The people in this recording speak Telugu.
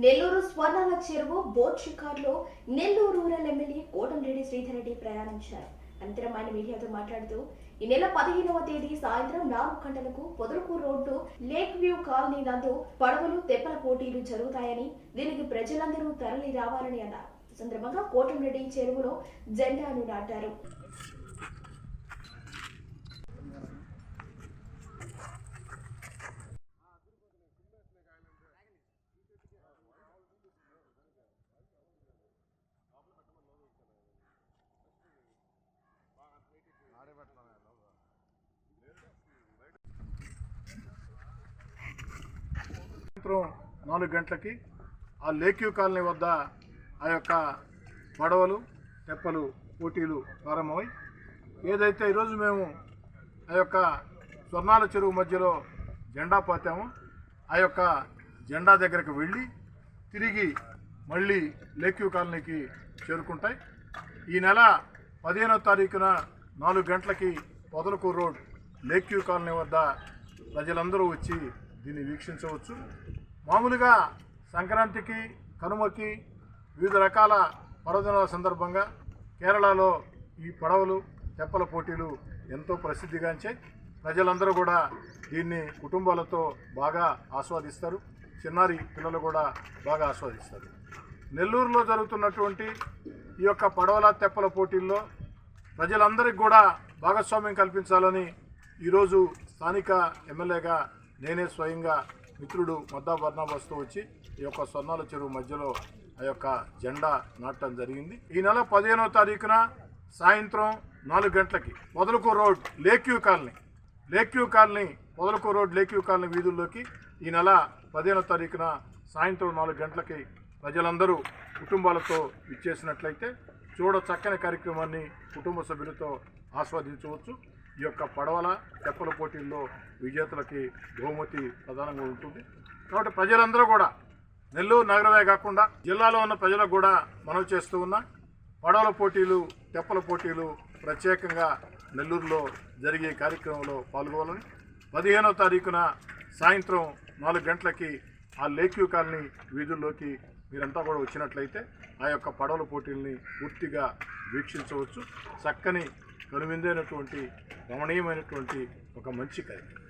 నెల్లూరు స్వర్ణాల చెరువు బోట్ షికార్లో నెల్లూరు రూరల్ ఎమ్మెల్యే కోటంరెడ్డి శ్రీధర్ రెడ్డి ప్రయాణించారు. అనంతరం ఆయన మీడియాతో మాట్లాడుతూ ఈ నెల 15వ తేదీ సాయంత్రం 4 గంటలకు Podalakuru road lake view colony నందు పడవలు తెప్పల పోటీలు జరుగుతాయని, దీనికి ప్రజలందరూ తరలి రావాలని అన్నారు. ఈ సందర్భంగా కోటంరెడ్డి చెరువులో జెండాను నాటారు. సాయంత్రం 4 గంటలకి ఆ లేక్యూ కాలనీ వద్ద ఆ యొక్క పడవలు తెప్పలు పోటీలు ప్రారంభమై, ఏదైతే ఈరోజు మేము ఆ యొక్క స్వర్ణాల చెరువు మధ్యలో జెండా పాతామో ఆ యొక్క జెండా దగ్గరకు వెళ్ళి తిరిగి మళ్ళీ లేక్యూ కాలనీకి చేరుకుంటాయి. ఈ నెల 15వ తారీఖున 4 గంటలకి పొదలకూరు రోడ్ లేక్యూ కాలనీ వద్ద ప్రజలందరూ వచ్చి దీన్ని వీక్షించవచ్చు. మామూలుగా సంక్రాంతికి, కనుమకి, వివిధ రకాల పర్వదినాల సందర్భంగా కేరళలో ఈ పడవలు తెప్పల పోటీలు ఎంతో ప్రసిద్ధిగాంచాయి. ప్రజలందరూ కూడా దీన్ని కుటుంబాలతో బాగా ఆస్వాదిస్తారు. చిన్నారి పిల్లలు కూడా బాగా ఆస్వాదిస్తారు. నెల్లూరులో జరుగుతున్నటువంటి ఈ యొక్క పడవల తెప్పల పోటీల్లో ప్రజలందరికీ కూడా భాగస్వామ్యం కల్పించాలని ఈరోజు స్థానిక ఎమ్మెల్యేగా నేనే స్వయంగా మిత్రుడు మద్దా బర్నాబాస్తో వచ్చి ఈ యొక్క స్వర్ణాల చెరువు మధ్యలో ఆ యొక్క జెండా నాటడం జరిగింది. ఈ నెల 15వ తారీఖున సాయంత్రం 4 గంటలకి Podalakuru road లేక్యూ colony Podalakuru road లేక్యూ colony వీధుల్లోకి ఈ నెల 15వ తారీఖున సాయంత్రం 4 గంటలకి ప్రజలందరూ కుటుంబాలతో ఇచ్చేసినట్లయితే చూడ చక్కని కార్యక్రమాన్ని కుటుంబ సభ్యులతో ఆస్వాదించవచ్చు. ఈ యొక్క పడవల తెప్పల పోటీల్లో విజేతలకి బహుమతి ప్రధానంగా ఉంటుంది. కాబట్టి ప్రజలందరూ కూడా నెల్లూరు నగరమే కాకుండా జిల్లాలో ఉన్న ప్రజలకు కూడా మనవి చేస్తూ ఉన్న పడవల పోటీలు తెప్పల పోటీలు ప్రత్యేకంగా నెల్లూరులో జరిగే కార్యక్రమంలో పాల్గొనాలని, 15వ తారీఖున సాయంత్రం 4 గంటలకి ఆ లేక్యూ కాలనీ వీధుల్లోకి మీరంతా కూడా వచ్చినట్లయితే ఆ యొక్క పడవల పోటీల్ని పూర్తిగా వీక్షించవచ్చు. చక్కని కనువిందైనటువంటి రమణీయమైనటువంటి ఒక మంచి కార్యక్రమం.